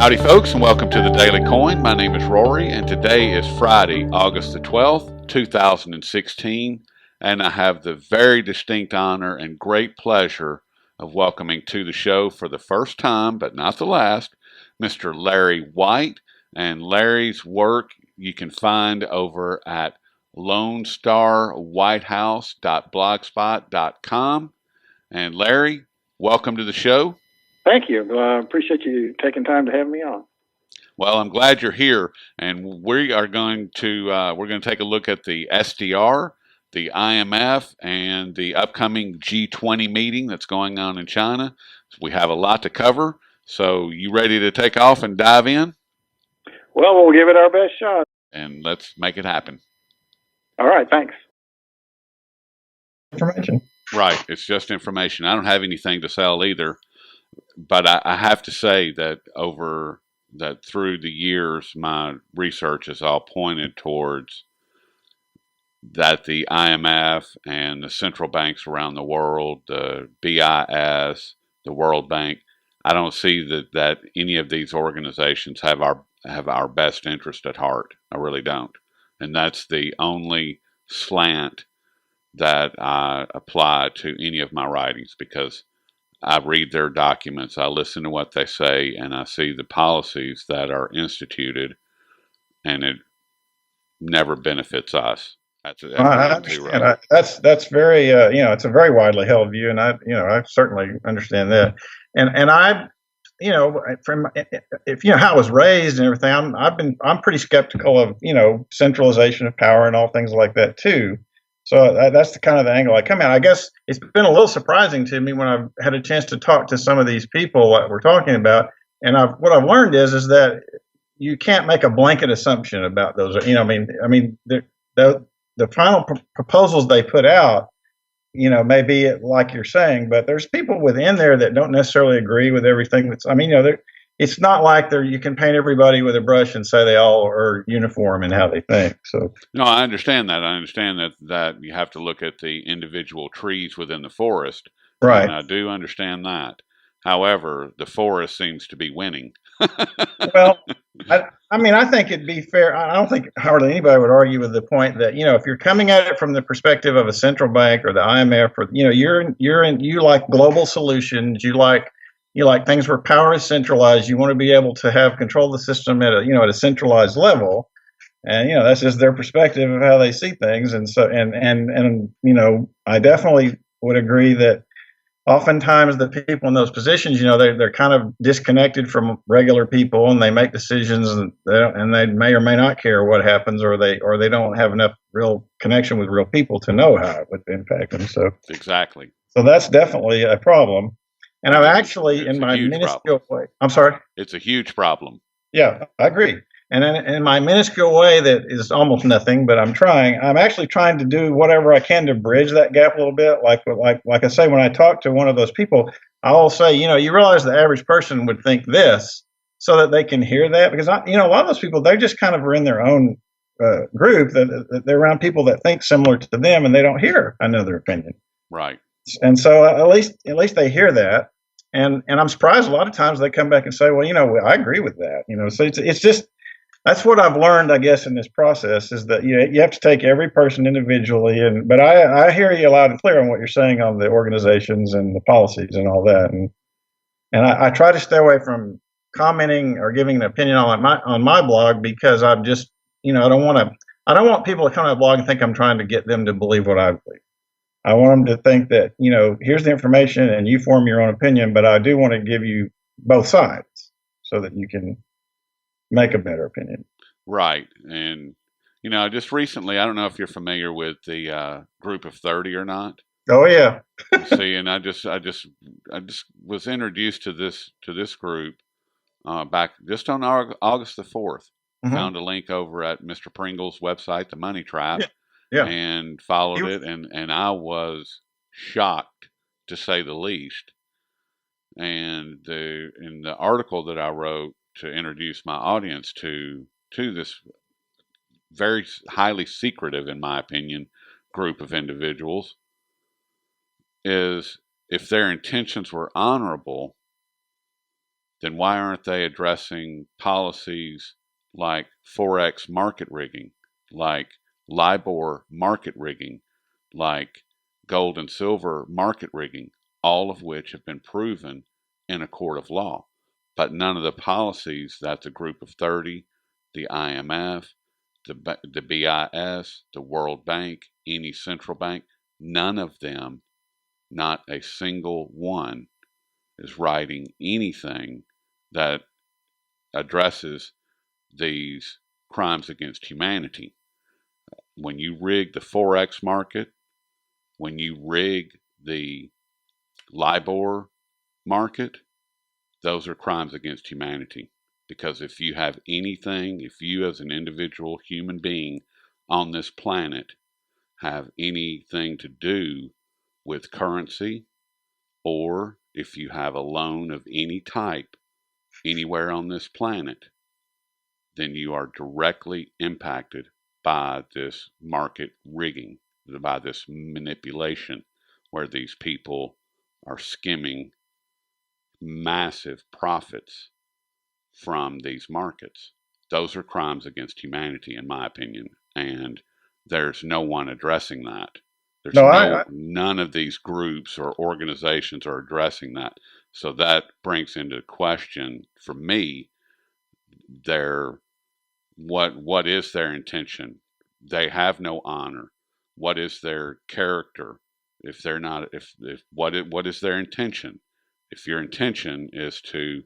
Howdy, folks, and welcome to the Daily Coin. My name is Rory, and today is Friday, August the 12th, 2016, and I have the very distinct honor and great pleasure of welcoming to the show for the first time, but not the last, Mr. Larry White. And Larry's work you can find over at LoneStarWhitehouse.blogspot.com. And Larry, welcome to the show. Thank you. I appreciate you taking time to have me on. Well, I'm glad you're here, and we are going to take a look at the SDR, the IMF, and the upcoming G20 meeting that's going on in China. We have a lot to cover, so you ready to take off and dive in? Well, we'll give it our best shot. And let's make it happen. All right, thanks. Information. Right, it's just information. I don't have anything to sell either, but I have to say that through the years, my research has all pointed towards that the IMF and the central banks around the world, the BIS, the World Bank, I don't see that any of these organizations have our best interest at heart. I really don't. And that's the only slant that I apply to any of my writings, because I read their documents, I listen to what they say, and I see the policies that are instituted, and it never benefits us. I understand. That's very it's a very widely held view, and I certainly understand that. And I, from if how I was raised and everything, I'm pretty skeptical of centralization of power and all things like that too. So that's the kind of the angle I come at. I guess it's been a little surprising to me when I've had a chance to talk to some of these people that we're talking about, and what I've learned is that you can't make a blanket assumption about those. The final proposals they put out, may be like you're saying, but there's people within there that don't necessarily agree with everything. It's not like you can paint everybody with a brush and say they all are uniform in how they think. So no, I understand that. I understand that you have to look at the individual trees within the forest. Right. And I do understand that. However, the forest seems to be winning. Well, I think it'd be fair. I don't think hardly anybody would argue with the point that if you're coming at it from the perspective of a central bank or the IMF, or you like global solutions, you like things where power is centralized. You want to be able to have control of the system at a centralized level, and that's just their perspective of how they see things. And so I definitely would agree that oftentimes the people in those positions, they're kind of disconnected from regular people, and they make decisions, and they may or may not care what happens, or they don't have enough real connection with real people to know how it would impact them. So exactly. So that's definitely a problem. And I've actually, in my minuscule way, I'm sorry? It's a huge problem. Yeah, I agree. And in my minuscule way, that is almost nothing, but I'm actually trying to do whatever I can to bridge that gap a little bit. Like I say, when I talk to one of those people, I'll say, you realize the average person would think this, so that they can hear that. Because, a lot of those people, they just kind of are in their own group, that they're around people that think similar to them, and they don't hear another opinion. Right. And so at least they hear that. And I'm surprised a lot of times they come back and say, well, I agree with that. So it's just, that's what I've learned, I guess, in this process, is that you have to take every person individually. But I hear you loud and clear on what you're saying on the organizations and the policies and all that. And I try to stay away from commenting or giving an opinion on my blog, because I'm just, I don't want people to come to my blog and think I'm trying to get them to believe what I believe. I want them to think that, here's the information and you form your own opinion, but I do want to give you both sides so that you can make a better opinion. Right. And, just recently, I don't know if you're familiar with the Group of 30 or not. Oh, yeah. See, and I just was introduced to this group back just on August the 4th. Mm-hmm. Found a link over at Mr. Pringle's website, The Money Trap. Yeah. Yeah. And followed it, and I was shocked, to say the least. And in the article that I wrote to introduce my audience to this very highly secretive, in my opinion, group of individuals, is if their intentions were honorable, then why aren't they addressing policies like Forex market rigging, like LIBOR market rigging, like gold and silver market rigging, all of which have been proven in a court of law? But none of the policies that the Group of 30, the IMF, the BIS, the World Bank, any central bank, none of them, not a single one, is writing anything that addresses these crimes against humanity. When you rig the Forex market, when you rig the LIBOR market, those are crimes against humanity. Because if you have anything, if you as an individual human being on this planet have anything to do with currency, or if you have a loan of any type anywhere on this planet, then you are directly impacted by this market rigging, by this manipulation, where these people are skimming massive profits from these markets. Those are crimes against humanity, in my opinion, and there's no one addressing that. There's No, none of these groups or organizations are addressing that. So that brings into question for me their what is their intention? They have no honor. What is their character? If they're not, if what is their intention? If your intention is to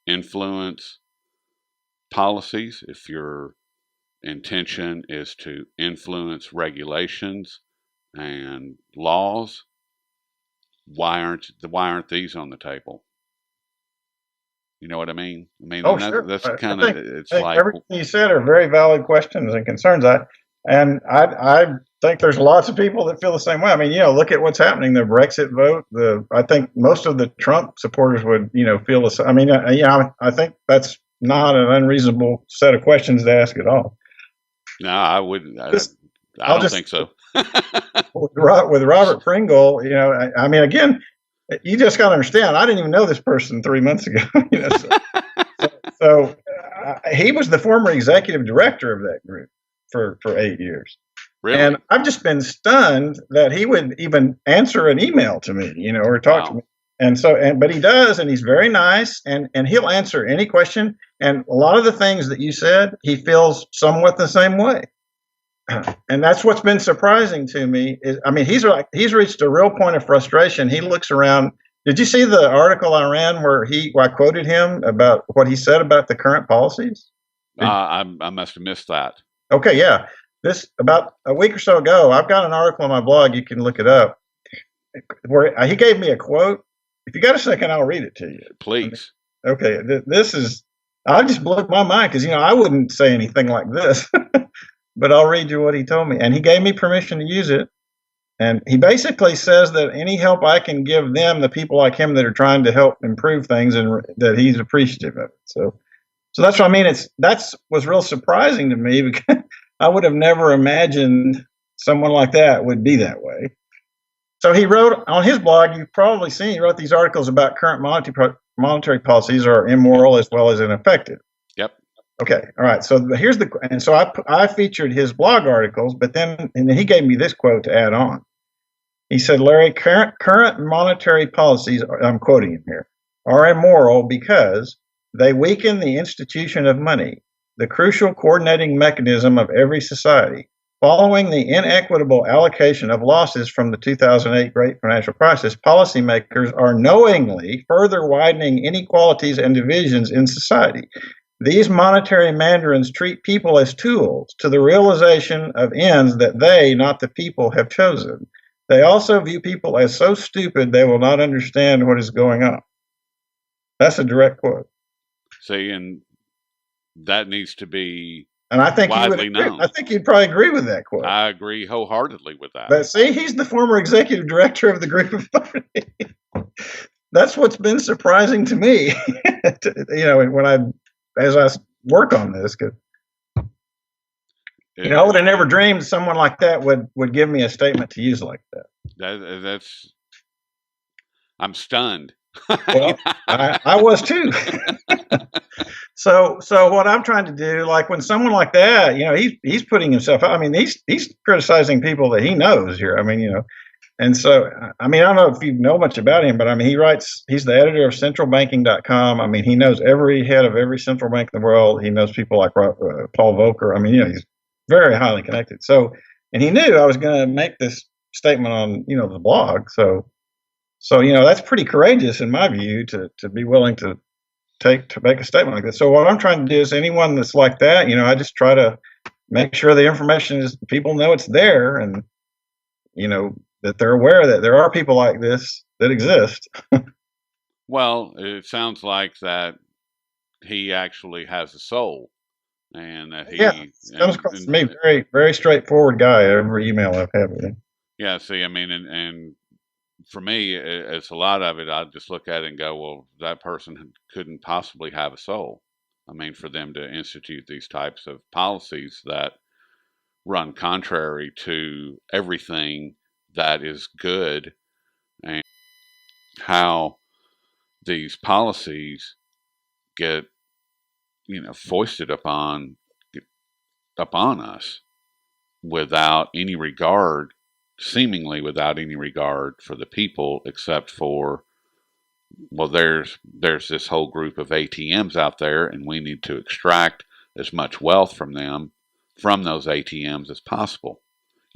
influence policies, if your intention is to influence regulations and laws, why aren't these on the table? You know what I mean? I mean, oh, and sure. that's I kind of think, it's I think like, everything you said are very valid questions and concerns. I think there's lots of people that feel the same way. I mean, look at what's happening. The Brexit vote. I think most of the Trump supporters would, feel the same. I mean, I think that's not an unreasonable set of questions to ask at all. no, I wouldn't. I I'll don't just think so. with Robert Pringle. I mean, again, you just got to understand. I didn't even know this person 3 months ago. So he was the former executive director of that group for 8 years. Really? And I've just been stunned that he would even answer an email to me, or talk to me. And so, but he does, and he's very nice, and he'll answer any question. And a lot of the things that you said, he feels somewhat the same way. And that's what's been surprising to me. I mean, he's reached a real point of frustration. He looks around. Did you see the article I ran where I quoted him about what he said about the current policies? I must have missed that. Okay, yeah. This about a week or so ago, I've got an article on my blog. You can look it up. Where he gave me a quote. If you got a second, I'll read it to you. Please. Okay, I just blew my mind because I wouldn't say anything like this. But I'll read you what he told me. And he gave me permission to use it. And he basically says that any help I can give them, the people like him that are trying to help improve things, and that he's appreciative of it. So that's what I mean. Was real surprising to me because I would have never imagined someone like that would be that way. So he wrote on his blog, you've probably seen, he wrote these articles about current monetary policies are immoral as well as ineffective. Yep. Okay. All right. So I featured his blog articles, but then he gave me this quote to add on. He said, Larry, current monetary policies, I'm quoting him here, are immoral because they weaken the institution of money, the crucial coordinating mechanism of every society. Following the inequitable allocation of losses from the 2008 Great Financial Crisis, policymakers are knowingly further widening inequalities and divisions in society. These monetary mandarins treat people as tools to the realization of ends that they, not the people, have chosen. They also view people as so stupid they will not understand what is going on. That's a direct quote. See, and that needs to be widely known. I think you'd probably agree with that quote. I agree wholeheartly with that. But see, he's the former executive director of the Group of 30. That's what's been surprising to me. As I work on this, I would have never dreamed someone like that would give me a statement to use like that. I'm stunned. Well, I was too. So what I'm trying to do, like when someone like that, he's putting himself out. I mean, he's criticizing people that he knows here. I mean, and so, I mean, I don't know if you know much about him, but I mean, he's the editor of centralbanking.com. I mean, he knows every head of every central bank in the world. He knows people like Paul Volcker. I mean, he's very highly connected. So, and he knew I was going to make this statement on, the blog. So, that's pretty courageous in my view to be willing to make a statement like this. So what I'm trying to do is anyone that's like that, I just try to make sure the information is people know it's there and, that they're aware that there are people like this that exist. Well, it sounds like that he actually has a soul, and that comes across to me very, very straightforward guy. Every email I've had with him. Yeah, see, I mean, and for me, it's a lot of it. I just look at it and go, well, that person couldn't possibly have a soul. I mean, for them to institute these types of policies that run contrary to everything that is good, and how these policies get, foisted upon us without any regard, seemingly without any regard for the people, except for, well, there's this whole group of ATMs out there, and we need to extract as much wealth from those ATMs as possible.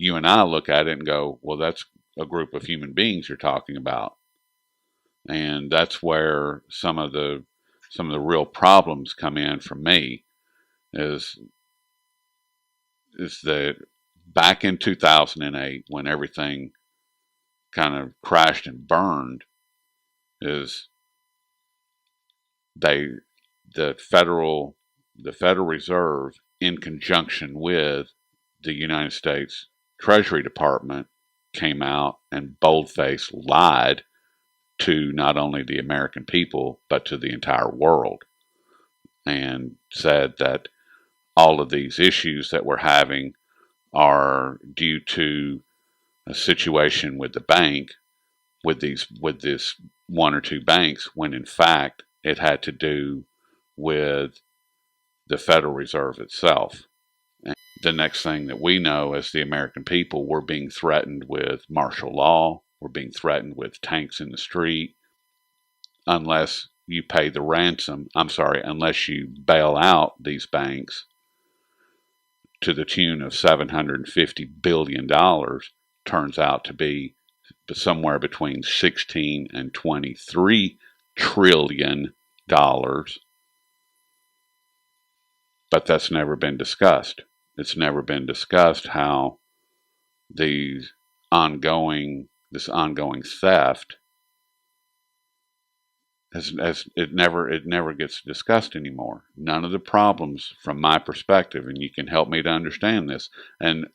You and I look at it and go, well, that's a group of human beings you're talking about. And that's where some of the real problems come in for me is that back in 2008, when everything kind of crashed and burned, is the Federal Reserve, in conjunction with the United States Treasury Department, came out and boldface lied to not only the American people but to the entire world, and said that all of these issues that we're having are due to a situation with the bank, with this one or two banks, when in fact it had to do with the Federal Reserve itself. And the next thing that we know as the American people, we're being threatened with martial law. We're being threatened with tanks in the street unless you pay the ransom. I'm sorry, unless you bail out these banks to the tune of $750 billion, turns out to be somewhere between 16 and 23 trillion dollars. But that's never been discussed. It's never been discussed how this ongoing theft it never gets discussed anymore. None of the problems, from my perspective, and you can help me to understand this, and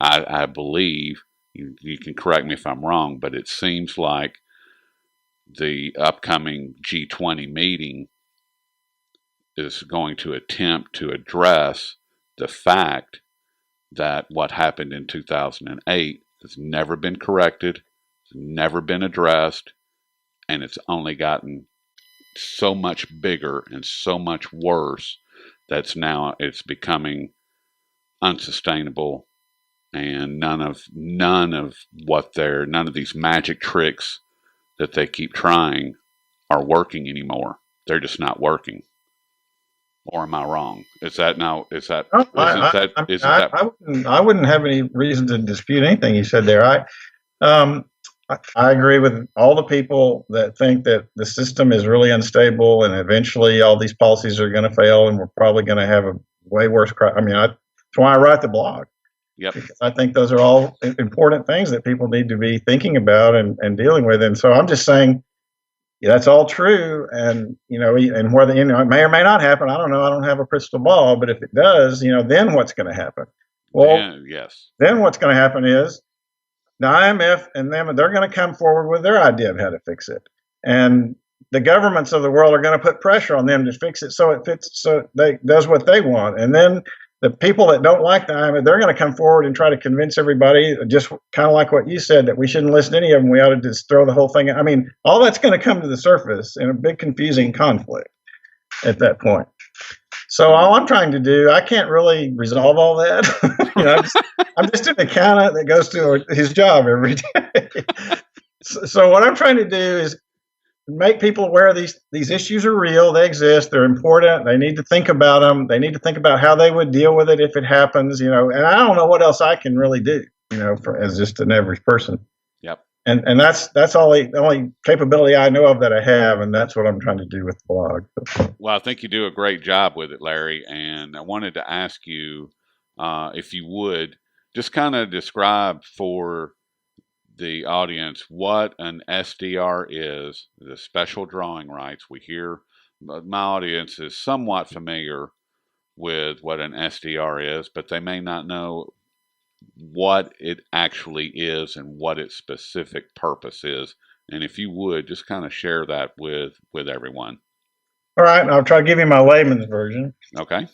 I believe, you can correct me if I'm wrong, but it seems like the upcoming G20 meeting is going to attempt to address the fact that what happened in 2008 has never been corrected, it's never been addressed, and it's only gotten so much bigger and so much worse that's now it's becoming unsustainable, and none of these magic tricks that they keep trying are working anymore. They're just not working. Or am I wrong? Is that now? Is that? No, I wouldn't have any reason to dispute anything you said there. I agree with all the people that think that the system is really unstable and eventually all these policies are going to fail and we're probably going to have a way worse crime. I mean, that's why I write the blog. Yep. Because I think those are all important things that people need to be thinking about and dealing with. And so I'm just saying, yeah, that's all true. And, and whether, it may or may not happen. I don't know. I don't have a crystal ball, but if it does, then what's going to happen? Well, yes. Then what's going to happen is the IMF and them, they're going to come forward with their idea of how to fix it. And the governments of the world are going to put pressure on them to fix it so it fits, so they does what they want. And then the people that don't like the IMF, they're going to come forward and try to convince everybody, just kind of like what you said, that we shouldn't listen to any of them. We ought to just throw the whole thing. I mean, all that's going to come to the surface in a big confusing conflict at that point. So all I'm trying to do, I can't really resolve all that. I'm just an accountant that goes to his job every day. So what I'm trying to do is make people aware these issues are real. They exist. They're important. They need to think about them. They need to think about how they would deal with it if it happens. And I don't know what else I can really do. As just an average person. Yep. And that's the only capability I know of that I have, and that's what I'm trying to do with the blog. Well, I think you do a great job with it, Larry. And I wanted to ask you if you would just kind of describe for the audience what an SDR is, the special drawing rights. We hear, my audience is somewhat familiar with what an SDR is, but they may not know what it actually is and what its specific purpose is. And if you would just kind of share that with everyone. All right, I'll try to give you my layman's version. Okay.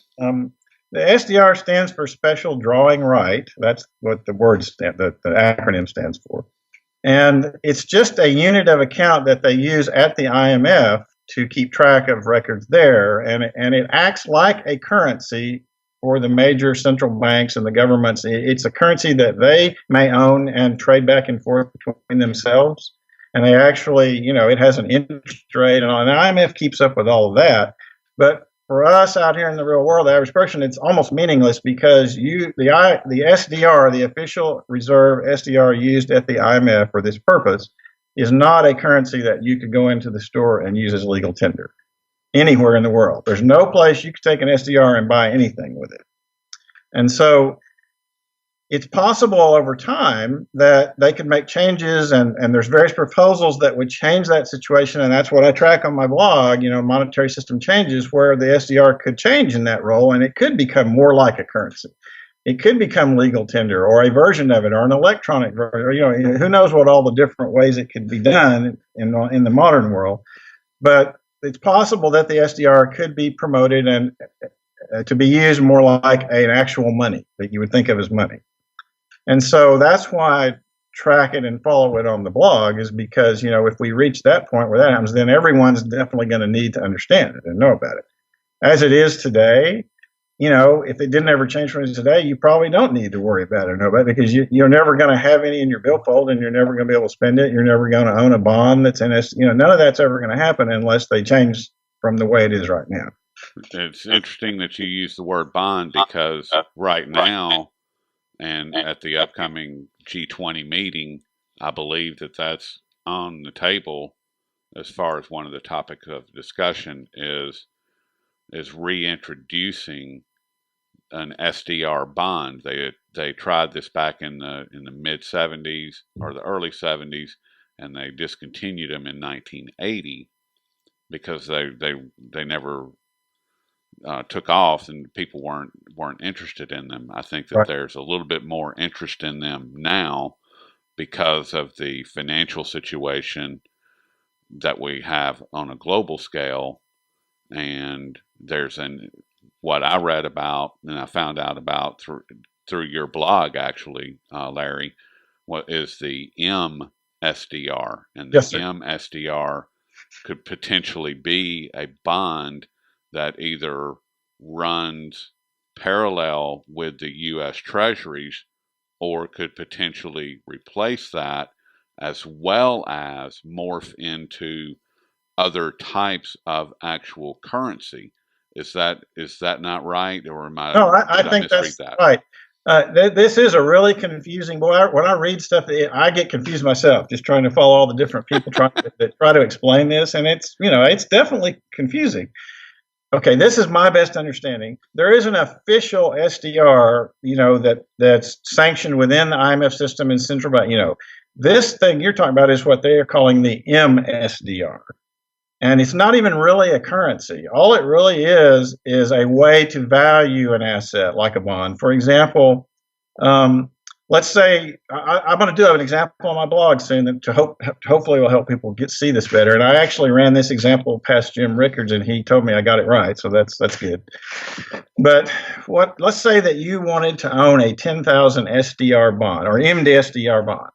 The SDR stands for Special Drawing Right. That's what the acronym stands for. And it's just a unit of account that they use at the IMF to keep track of records there. And it acts like a currency for the major central banks and the governments. It's a currency that they may own and trade back and forth between themselves. And they actually, it has an interest rate, and the IMF keeps up with all of that. But for us out here in the real world, the average person, it's almost meaningless because the SDR, the official reserve SDR used at the IMF for this purpose, is not a currency that you could go into the store and use as legal tender anywhere in the world. There's no place you could take an SDR and buy anything with it. And so it's possible over time that they could make changes, and there's various proposals that would change that situation, and that's what I track on my blog, monetary system changes, where the SDR could change in that role, and it could become more like a currency. It could become legal tender, or a version of it, or an electronic version, or, who knows what all the different ways it could be done in the modern world. But it's possible that the SDR could be promoted and to be used more like an actual money that you would think of as money. And so that's why I track it and follow it on the blog, is because, if we reach that point where that happens, then everyone's definitely going to need to understand it and know about it. As it is today, if it didn't ever change from today, you probably don't need to worry about it or know about it, because you're never going to have any in your billfold, and you're never going to be able to spend it. You're never going to own a bond that's in none of that's ever going to happen unless they change from the way it is right now. It's interesting that you use the word bond, because right now, and at the upcoming G20 meeting, I believe that's on the table as far as one of the topics of discussion is reintroducing an SDR bond. They tried this back in the mid 70s or the early 70s, and they discontinued them in 1980 because they never took off, and people weren't interested in them. I think that there's a little bit more interest in them now because of the financial situation that we have on a global scale. And there's what I read about, and I found out about through your blog, actually, Larry, what is the MSDR, and the MSDR could potentially be a bond that either runs parallel with the U.S. Treasuries or could potentially replace that, as well as morph into other types of actual currency. Is that not right, or am I? No, I think that's that? Right. This is a really confusing. When I read stuff, I get confused myself, just trying to follow all the different people try to explain this, and it's definitely confusing. Okay, this is my best understanding. There is an official SDR, that's sanctioned within the IMF system and central bank. This thing you're talking about is what they are calling the MSDR. And it's not even really a currency. All it really is a way to value an asset like a bond. For example, let's say I'm going to do an example on my blog soon that hopefully will help people see this better. And I actually ran this example past Jim Rickards, and he told me I got it right, so that's good. But let's say that you wanted to own a 10,000 SDR bond or MDSDR bond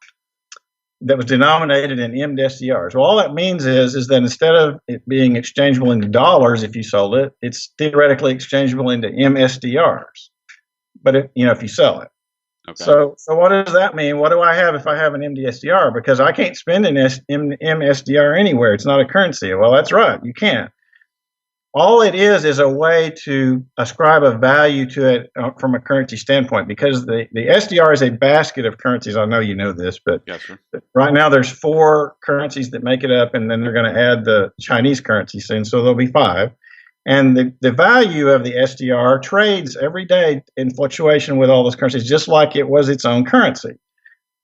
that was denominated in MDSDRs. Well, all that means is that instead of it being exchangeable into dollars if you sold it, it's theoretically exchangeable into MSDRs. But if you sell it. Okay. So what does that mean? What do I have if I have an MDSDR? Because I can't spend an MSDR anywhere. It's not a currency. Well, that's right. You can't. All it is a way to ascribe a value to it from a currency standpoint, because the SDR is a basket of currencies. I know you know this, but yes, sir. Right now there's 4 currencies that make it up, and then they're going to add the Chinese currency soon, so there'll be 5. And the value of the SDR trades every day in fluctuation with all those currencies, just like it was its own currency.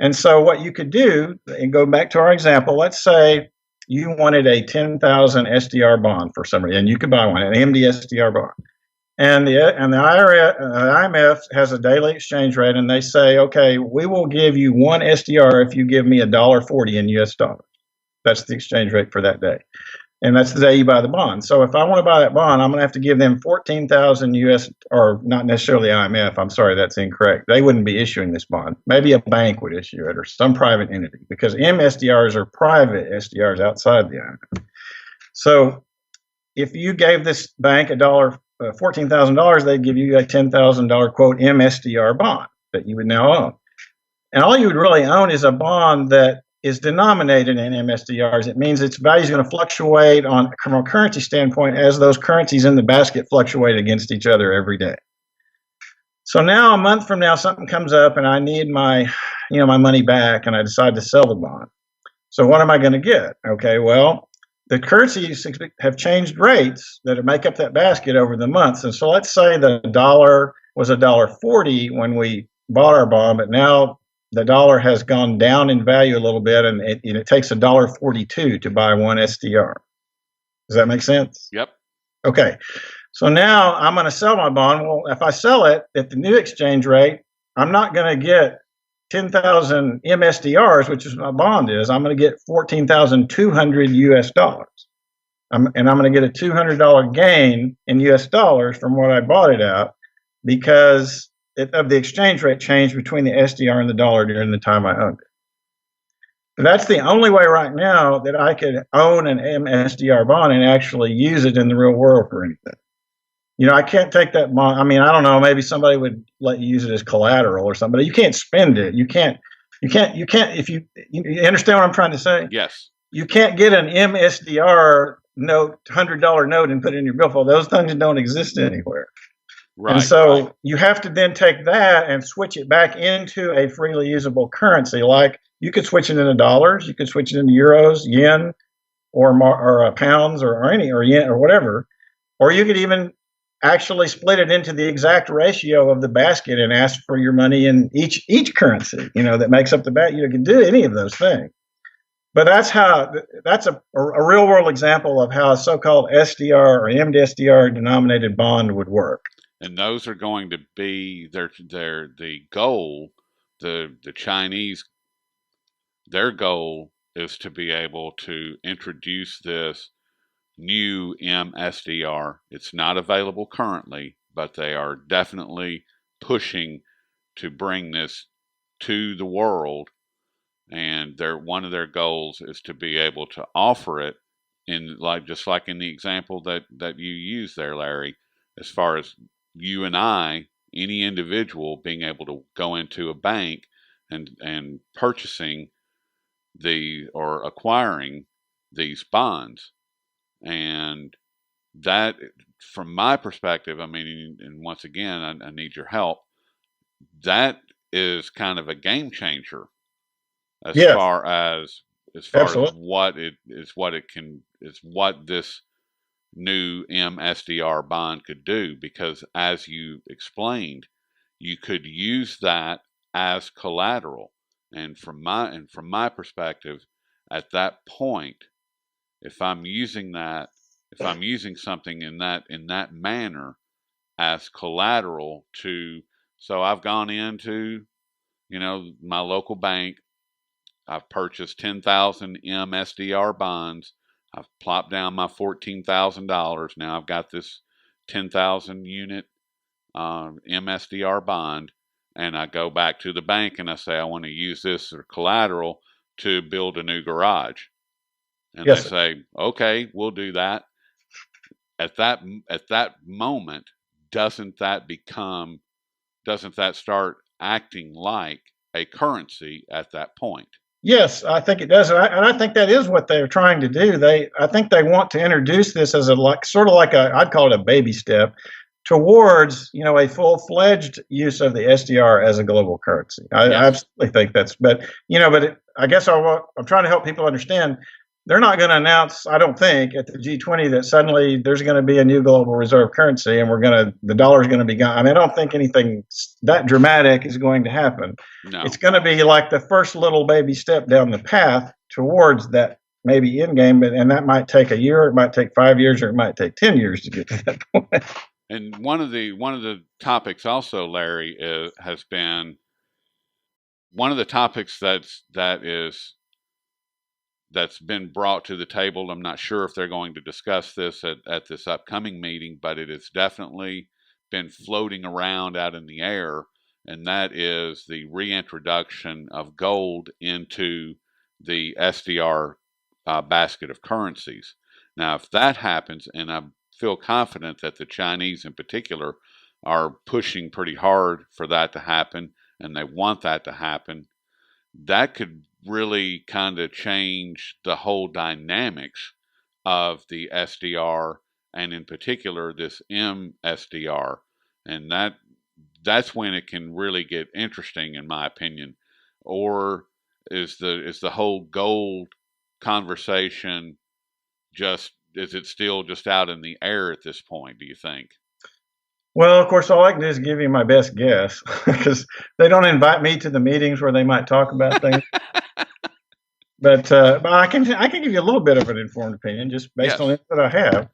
And so what you could do, and go back to our example, let's say you wanted a 10,000 SDR bond for some reason, and you could buy one, an MDSDR bond. And the IMF has a daily exchange rate, and they say, okay, we will give you one SDR if you give me $1.40 in US dollars. That's the exchange rate for that day. And that's the day you buy the bond. So if I want to buy that bond, I'm going to have to give them 14,000 US, or not necessarily IMF. I'm sorry, that's incorrect. They wouldn't be issuing this bond. Maybe a bank would issue it, or some private entity, because MSDRs are private SDRs outside the IMF. So if you gave this bank $14,000, they'd give you a $10,000 quote MSDR bond that you would now own. And all you would really own is a bond that is denominated in MSDRs. It means its value is going to fluctuate from a currency standpoint as those currencies in the basket fluctuate against each other every day. So now, a month from now, something comes up and I need my money back, and I decide to sell the bond. So what am I going to get? Okay, well, the currencies have changed rates that make up that basket over the months. And so let's say the dollar was $1.40 when we bought our bond, but now the dollar has gone down in value a little bit, and it takes $1.42 to buy one SDR. Does that make sense? Yep. Okay. So now I'm going to sell my bond. Well, if I sell it at the new exchange rate, I'm not going to get 10,000 MSDRs, which is my bond is. I'm going to get 14,200 US dollars. And I'm going to get a $200 gain in US dollars from what I bought it at, because of the exchange rate change between the SDR and the dollar during the time I owned it. But that's the only way right now that I could own an MSDR bond and actually use it in the real world for anything. I can't take that bond. I mean, I don't know, maybe somebody would let you use it as collateral or something, but you can't spend it. You can't, if you understand what I'm trying to say? Yes. You can't get an MSDR note, $100 note, and put it in your billfold. Those things don't exist anywhere. Right. And so you have to then take that and switch it back into a freely usable currency. Like, you could switch it into dollars, you could switch it into euros, yen, or pounds, or yen, or whatever. Or you could even actually split it into the exact ratio of the basket and ask for your money in each currency, that makes up the basket. You can do any of those things. But that's a real world example of how a so-called SDR or MDSDR denominated bond would work. And those are going to be the goal. The Chinese, their goal is to be able to introduce this new MSDR. It's not available currently, but they are definitely pushing to bring this to the world. And one of their goals is to be able to offer it just like in the example that you used there, Larry, as far as you and I, any individual being able to go into a bank and purchasing or acquiring these bonds. And that, from my perspective, I mean, and once again, I need your help. That is kind of a game changer as Yes. far as what this new MSDR bond could do, because as you explained, you could use that as collateral. And from my perspective, at that point, if I'm using something in that manner as collateral so I've gone into my local bank. I've purchased 10,000 MSDR bonds. I've plopped down my $14,000. Now I've got this 10,000 unit MSDR bond, and I go back to the bank and I say I want to use this as collateral to build a new garage. And Yes, they say, okay, we'll do that. At that moment, doesn't that start acting like a currency at that point? yes, I think it does, and I think that is what they're trying to do. I think they want to introduce this as sort of like I'd call it a baby step towards, a full-fledged use of the SDR as a global currency. I Yes. absolutely think I guess I'm trying to help people understand. They're not going to announce, I don't think, at the G20 that suddenly there's going to be a new global reserve currency and the dollar is going to be gone. I mean, I don't think anything that dramatic is going to happen. No. It's going to be like the first little baby step down the path towards that maybe end game, and that might take a year, it might take 5 years, or it might take 10 years to get to that point. And one of the topics also, Larry, has been one of the topics that's been brought to the table. I'm not sure if they're going to discuss this at this upcoming meeting, but it has definitely been floating around out in the air, and that is the reintroduction of gold into the SDR basket of currencies. Now, if that happens, and I feel confident that the Chinese in particular are pushing pretty hard for that to happen, and they want that to happen, that could really kind of change the whole dynamics of the SDR, and in particular this MSDR, and that's when it can really get interesting, in my opinion. Or is the whole gold conversation is it still just out in the air at this point, do you think? Well, of course, all I can do is give you my best guess because they don't invite me to the meetings where they might talk about things. But I can give you a little bit of an informed opinion just based on it that I have.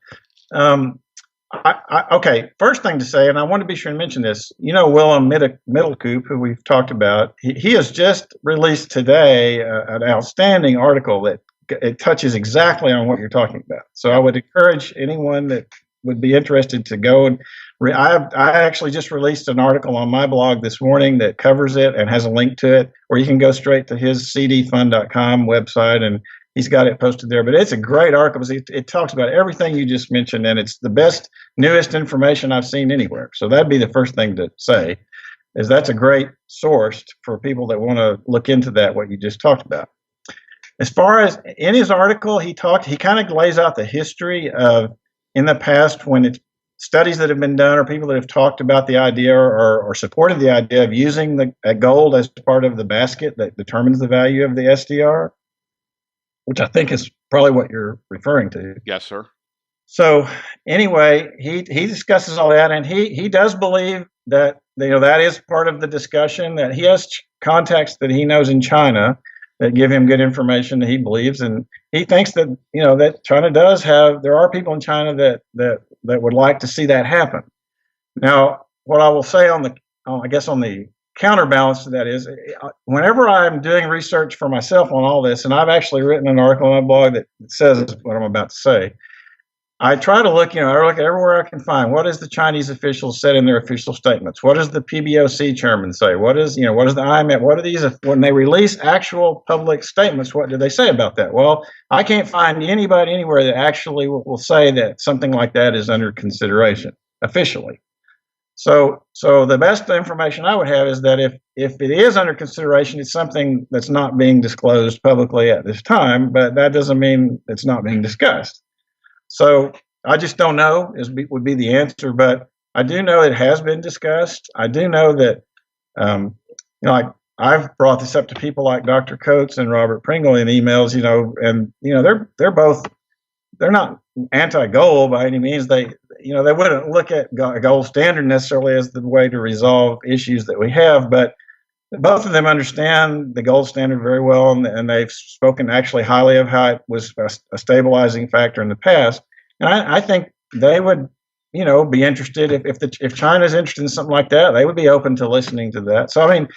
Okay, first thing to say, and I want to be sure to mention this. Willem Middelkoop, who we've talked about, he has just released today an outstanding article that it touches exactly on what you're talking about. So I would encourage anyone that would be interested to go and I actually just released an article on my blog this morning that covers it and has a link to it, or you can go straight to his cdfund.com website and he's got it posted there. But it's a great article because it talks about everything you just mentioned, and it's the best, newest information I've seen anywhere. So that'd be the first thing to say, is that's a great source for people that want to look into that, what you just talked about. As far as in his article, he kind of lays out the history of in the past when it's studies that have been done or people that have talked about the idea or supported the idea of using the gold as part of the basket that determines the value of the SDR, which I think is probably what you're referring to. Yes, sir. So anyway, he discusses all that, and he does believe that that is part of the discussion, that he has contacts that he knows in China that give him good information that he believes, and he thinks that that China does have. There are people in China that would like to see that happen. Now, what I will say on the counterbalance to that is, whenever I'm doing research for myself on all this, and I've actually written an article on my blog that says what I'm about to say, I try to look, I look everywhere I can find. What does the Chinese officials said in their official statements? What does the PBOC chairman say? What does the IMF? What are these, when they release actual public statements, what do they say about that? Well, I can't find anybody anywhere that actually will say that something like that is under consideration officially. So the best information I would have is that if it is under consideration, it's something that's not being disclosed publicly at this time, but that doesn't mean it's not being discussed. So I just don't know would be the answer, but I do know it has been discussed. I do know that, I've brought this up to people like Dr. Coates and Robert Pringle in emails, and they're not anti-gold by any means. They wouldn't look at gold standard necessarily as the way to resolve issues that we have, but both of them understand the gold standard very well, and they've spoken actually highly of how it was a stabilizing factor in the past. And I think they would, be interested if China's interested in something like that. They would be open to listening to that. So I mean,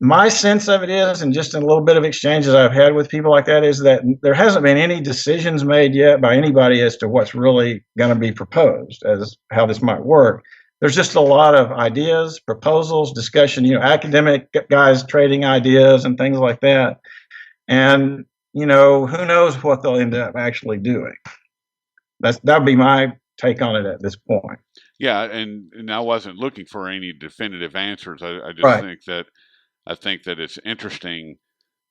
my sense of it is, and just in a little bit of exchanges I've had with people like that, is that there hasn't been any decisions made yet by anybody as to what's really going to be proposed as how this might work. There's just a lot of ideas, proposals, discussion, academic guys trading ideas and things like that. And, who knows what they'll end up actually doing. That'd be my take on it at this point. Yeah, and I wasn't looking for any definitive answers. I just Right. think that it's interesting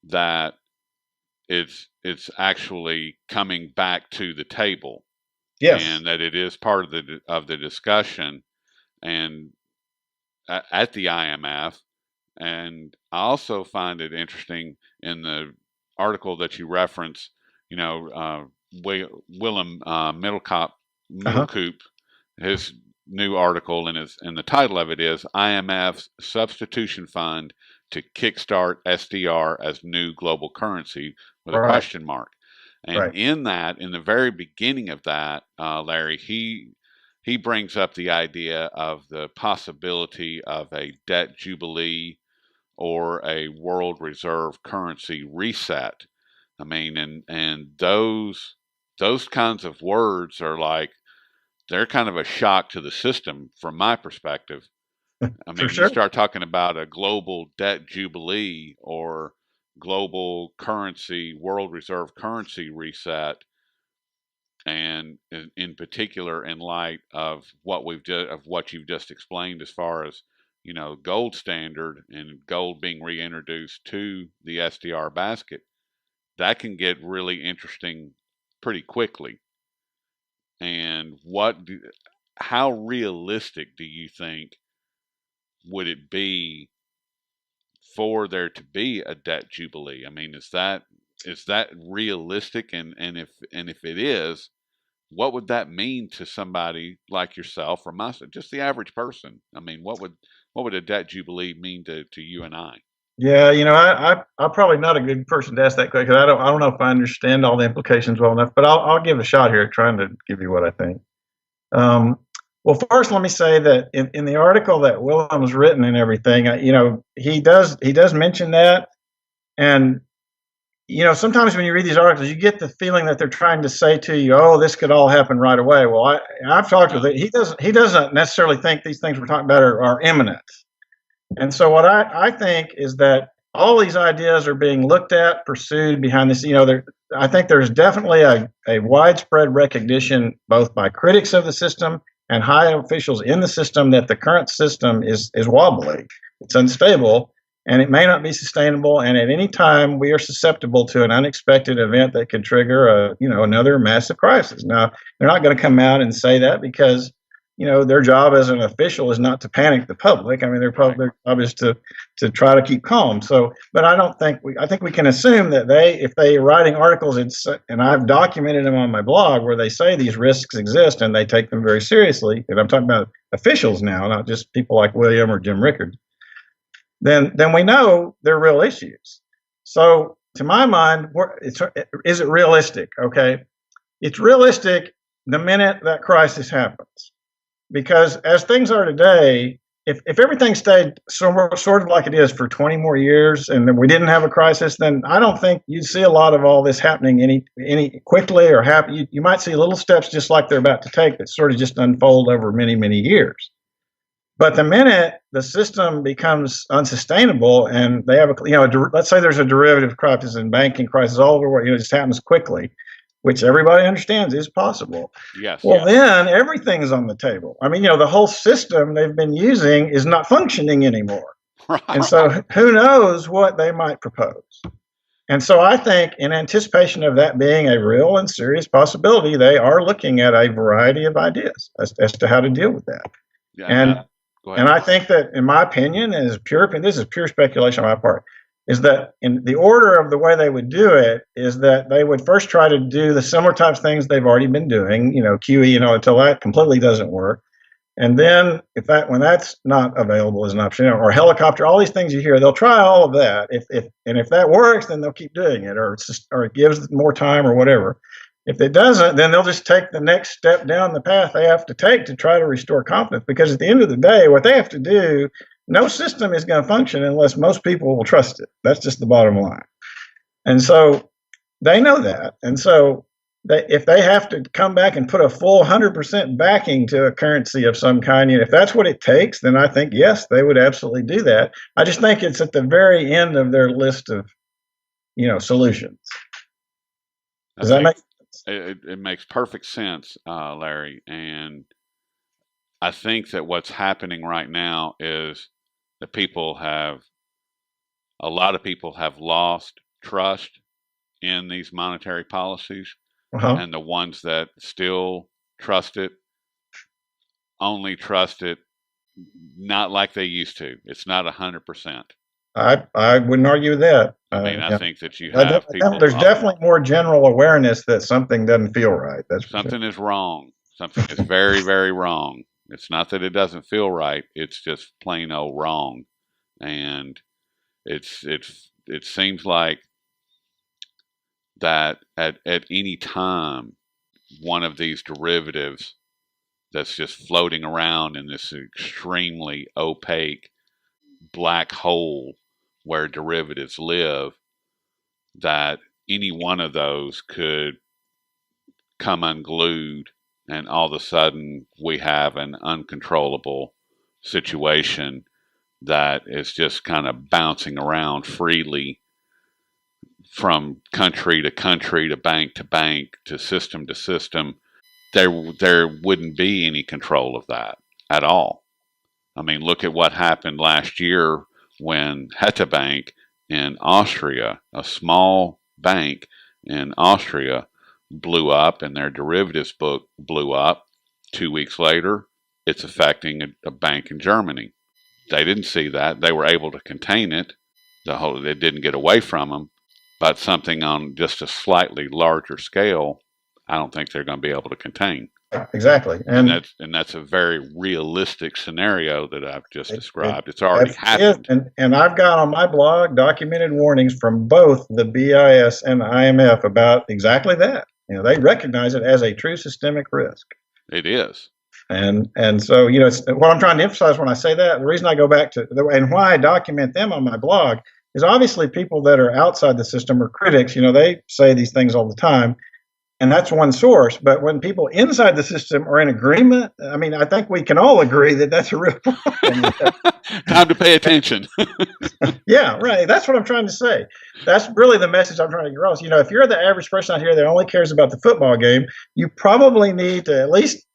that it's actually coming back to the table, Yes. and that it is part of the discussion, and at the IMF. And I also find it interesting in the article that you reference, Willem Middelkoop, his new article, and the title of it is IMF's Substitution Fund to Kickstart SDR as New Global Currency with a question mark. And in the very beginning of that, Larry, he brings up the idea of the possibility of a debt jubilee or a world reserve currency reset. I mean, and those kinds of words are like, they're kind of a shock to the system from my perspective. I mean, you start talking about a global debt jubilee or global currency, world reserve currency reset, and in particular, in light of what you've just explained, as far as gold standard and gold being reintroduced to the SDR basket, that can get really interesting pretty quickly. And how realistic do you think would it be for there to be a debt jubilee? I mean, is that realistic? And if it is, what would that mean to somebody like yourself or myself, just the average person? I mean, what would a debt jubilee mean to you and I? Yeah, I'm probably not a good person to ask that question, because I don't know if I understand all the implications well enough. But I'll give a shot here, trying to give you what I think. Well, first, let me say that in the article that Willem's written and everything, he does mention that, and sometimes when you read these articles, you get the feeling that they're trying to say to you, "Oh, this could all happen right away." Well, I've talked with it. He doesn't necessarily think these things we're talking about are imminent. And so what I think is that all these ideas are being looked at, pursued behind this. I think there's definitely a widespread recognition, both by critics of the system and high officials in the system, that the current system is wobbly, it's unstable, and it may not be sustainable. And at any time, we are susceptible to an unexpected event that could trigger another massive crisis. Now, they're not going to come out and say that, because their job as an official is not to panic the public. I mean, their job is to try to keep calm. So, but I think we can assume that if they are writing articles, and I've documented them on my blog, where they say these risks exist and they take them very seriously, and I'm talking about officials now, not just people like William or Jim Rickards, then we know they're real issues. So to my mind, is it realistic? Okay. It's realistic the minute that crisis happens. Because as things are today, if everything stayed sort of like it is for 20 more years, and then we didn't have a crisis, then I don't think you'd see a lot of all this happening any quickly or happen. You might see little steps, just like they're about to take, that sort of just unfold over many, many years. But the minute the system becomes unsustainable, and they have let's say there's a derivative crisis and banking crisis all over where it just happens quickly, which everybody understands is possible. Yes. Well, then everything's on the table. I mean, the whole system they've been using is not functioning anymore. Right. And so who knows what they might propose. And so I think, in anticipation of that being a real and serious possibility, they are looking at a variety of ideas as to how to deal with that. Yeah, and I think that, in my opinion, this is pure speculation on my part, is that in the order of the way they would do it is that they would first try to do the similar types of things they've already been doing, QE, until that completely doesn't work. And then when that's not available as an option, or helicopter, all these things you hear, they'll try all of that. If that works, then they'll keep doing it, or it gives more time or whatever. If it doesn't, then they'll just take the next step down the path they have to take to try to restore confidence. Because at the end of the day, what they have to do no system is going to function unless most people will trust it. That's just the bottom line. And so they know that. And so if they have to come back and put a full 100% backing to a currency of some kind, if that's what it takes, then I think, yes, they would absolutely do that. I just think it's at the very end of their list of, solutions. Does that make sense? It makes perfect sense, Larry. And I think that what's happening right now is that a lot of people have lost trust in these monetary policies, and the ones that still trust it only trust it not like they used to. It's not 100%. I wouldn't argue that. I think that you have people. There's definitely more general awareness that something doesn't feel right. That's something is wrong. Something is very, very wrong. It's not that it doesn't feel right. It's just plain old wrong, and it seems like that at any time, one of these derivatives that's just floating around in this extremely opaque black hole where derivatives live, that any one of those could come unglued, and all of a sudden we have an uncontrollable situation that is just kind of bouncing around freely from country to country to bank to system to system. There wouldn't be any control of that at all. I mean, look at what happened last year when Heta Bank in Austria, a small bank in Austria, blew up and their derivatives book blew up. 2 weeks later, it's affecting a bank in Germany. They didn't see that. They were able to contain it. It didn't get away from them. But something on just a slightly larger scale, I don't think they're going to be able to contain. Exactly. And that's a very realistic scenario that I've just described. It's already happened. And I've got on my blog documented warnings from both the BIS and the IMF about exactly that. They recognize it as a true systemic risk. It is. And so, it's what I'm trying to emphasize when I say that. The reason I go back to and why I document them on my blog is obviously people that are outside the system are critics. They say these things all the time. And that's one source. But when people inside the system are in agreement, I mean, I think we can all agree that that's a real problem. Time to pay attention. Yeah, right. That's what I'm trying to say. That's really the message I'm trying to get across. If you're the average person out here that only cares about the football game, you probably need to at least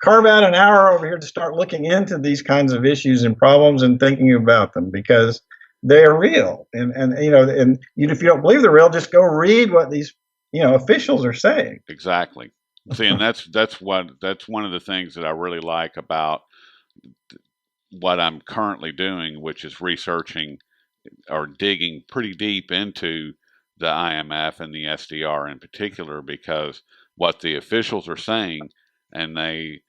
carve out an hour over here to start looking into these kinds of issues and problems and thinking about them, because they're real. And if you don't believe they're real, just go read what these officials are saying. Exactly. See, and that's one of the things that I really like about what I'm currently doing, which is researching or digging pretty deep into the IMF and the SDR in particular, because what the officials are saying and they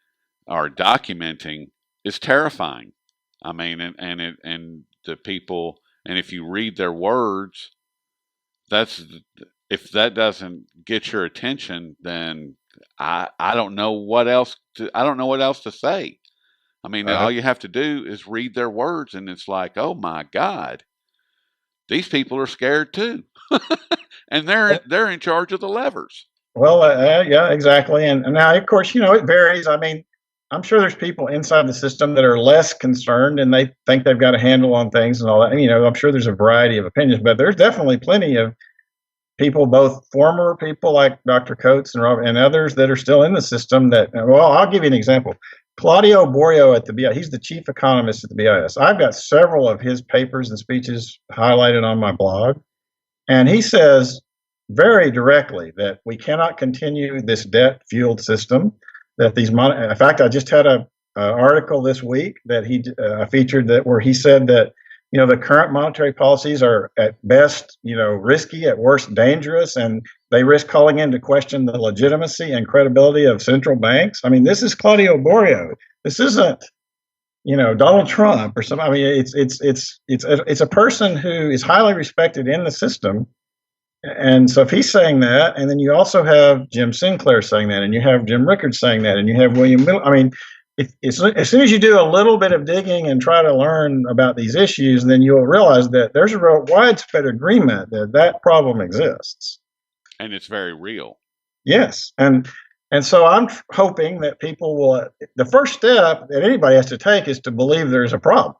are documenting is terrifying. I mean, and the people, and if you read their words, if that doesn't get your attention, then I don't know what else to say. I mean, all you have to do is read their words, and it's like, oh my God, these people are scared too, and they're in charge of the levers. Well, yeah, exactly. And now, of course, it varies. I mean, I'm sure there's people inside the system that are less concerned and they think they've got a handle on things and all that. And, I'm sure there's a variety of opinions, but there's definitely plenty of people, both former people like Dr. Coates and Robert and others that are still in the system that, well, I'll give you an example. Claudio Borio at the BIS, he's the chief economist at the BIS. I've got several of his papers and speeches highlighted on my blog. And he says very directly that we cannot continue this debt-fueled system. That in fact, I just had a article this week that he featured where he said that the current monetary policies are at best risky, at worst dangerous, and they risk calling into question the legitimacy and credibility of central banks. I mean, this is Claudio Borio. This isn't Donald Trump or something. I mean, it's a person who is highly respected in the system. And so if he's saying that, and then you also have Jim Sinclair saying that, and you have Jim Rickards saying that, and you have William Miller. I mean, as soon as you do a little bit of digging and try to learn about these issues, then you'll realize that there's a real widespread agreement that that problem exists. And it's very real. Yes, and so I'm hoping that people will. The first step that anybody has to take is to believe there's a problem.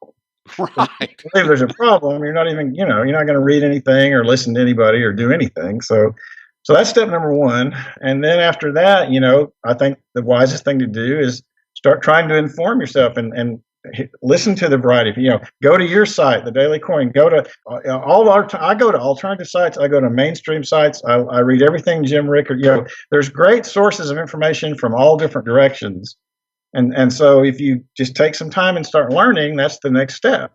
Right. Believe there's a problem. You're not even, you're not going to read anything or listen to anybody or do anything. So that's step number one. And then after that, I think the wisest thing to do is start trying to inform yourself and listen to the variety. Go to your site, the Daily Coin. Go to I go to alternative sites. I go to mainstream sites. I read everything Jim Rickard. There's great sources of information from all different directions. And so if you just take some time and start learning, that's the next step.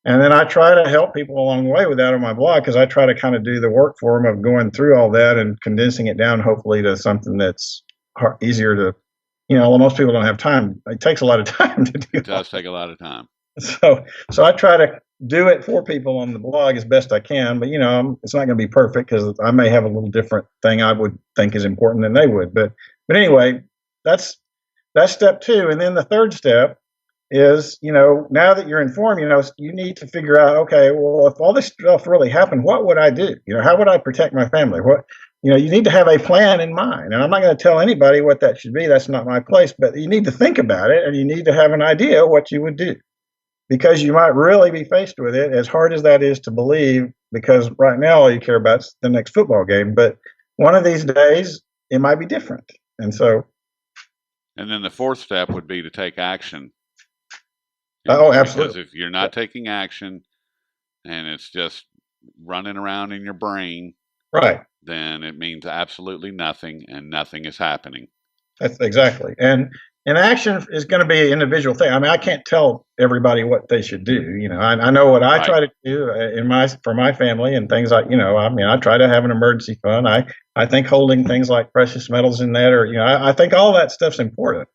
And then I try to help people along the way with that on my blog, because I try to kind of do the work for them of going through all that and condensing it down, hopefully, to something that's easier to, most people don't have time. It takes a lot of time to do. It does take a lot of time. So I try to do it for people on the blog as best I can, but it's not going to be perfect, because I may have a little different thing I would think is important than they would. But anyway, that's step two. And then the third step is, now that you're informed, you need to figure out, okay, well, if all this stuff really happened, what would I do? How would I protect my family? You need to have a plan in mind. And I'm not going to tell anybody what that should be. That's not my place. But you need to think about it, and you need to have an idea what you would do, because you might really be faced with it, as hard as that is to believe, because right now all you care about is the next football game. But one of these days, it might be different. And then the fourth step would be to take action. Oh, absolutely. Because if you're not taking action and it's just running around in your brain, right, then it means absolutely nothing, and nothing is happening. That's exactly. And action is going to be an individual thing. I mean, I can't tell everybody what they should do. I know what I try to do for my family, and things like, I try to have an emergency fund. I think holding things like precious metals in that, or, I think all that stuff's important.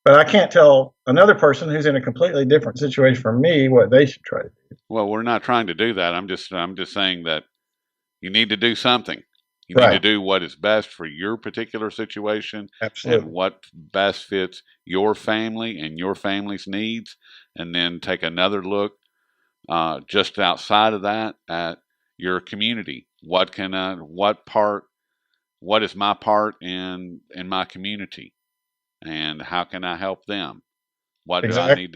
But I can't tell another person who's in a completely different situation from me what they should try to do. Well, we're not trying to do that. I'm just saying that you need to do something. You need to do what is best for your particular situation. Absolutely. And what best fits your family and your family's needs. And then take another look just outside of that at your community. What is my part in my community? And how can I help them? What do I need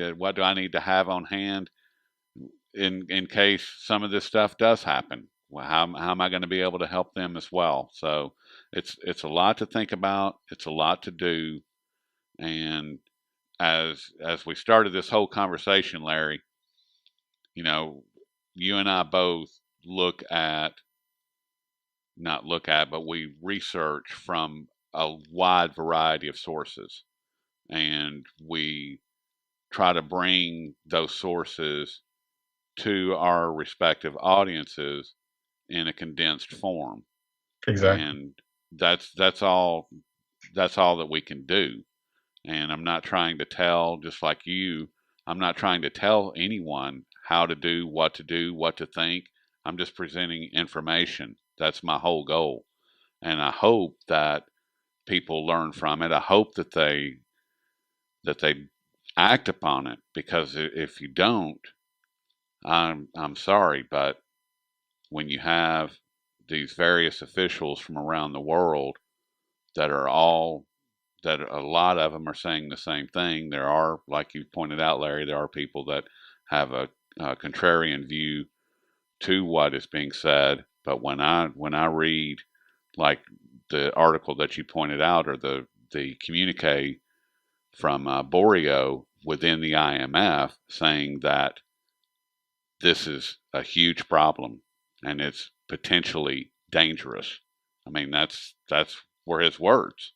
to have on hand in case some of this stuff does happen? Well, how am I going to be able to help them as well? So it's a lot to think about. It's a lot to do. And as we started this whole conversation, Larry, you and I both but we research from a wide variety of sources, and we try to bring those sources to our respective audiences in a condensed form. Exactly. And that's all that we can do. And I'm not trying to tell, just like you, I'm not trying to tell anyone how to do, what to think. I'm just presenting information. That's my whole goal. And I hope that people learn from it. I hope that they act upon it, because if you don't, I'm sorry, but when you have these various officials from around the world that a lot of them are saying the same thing. There are, like you pointed out, Larry, there are people that have a contrarian view to what is being said. But when I read, like the article that you pointed out, or the communique from Borio within the IMF, saying that this is a huge problem and it's potentially dangerous. I mean, that's were his words.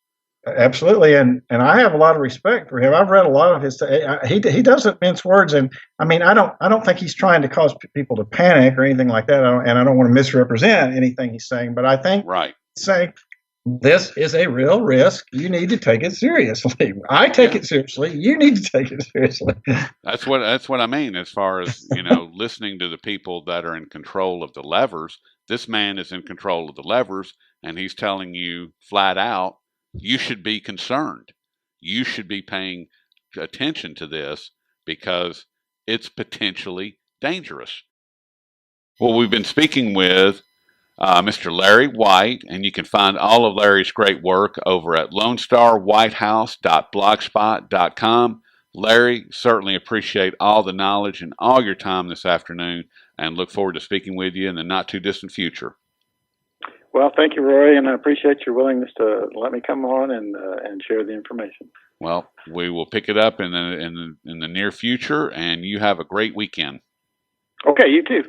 Absolutely, and I have a lot of respect for him. I've read a lot of his. He doesn't mince words, and I mean, I don't think he's trying to cause people to panic or anything like that. And I don't want to misrepresent anything he's saying, but I think saying this is a real risk. You need to take it seriously. I take it seriously. You need to take it seriously. That's what I mean. As far as listening to the people that are in control of the levers, this man is in control of the levers, and he's telling you flat out, you should be concerned. You should be paying attention to this because it's potentially dangerous. Well, we've been speaking with Mr. Larry White, and you can find all of Larry's great work over at LoneStarWhitehouse.blogspot.com. Larry, certainly appreciate all the knowledge and all your time this afternoon, and look forward to speaking with you in the not too distant future. Well, thank you, Roy, and I appreciate your willingness to let me come on and share the information. Well, we will pick it up in the near future, and you have a great weekend. Okay, you too.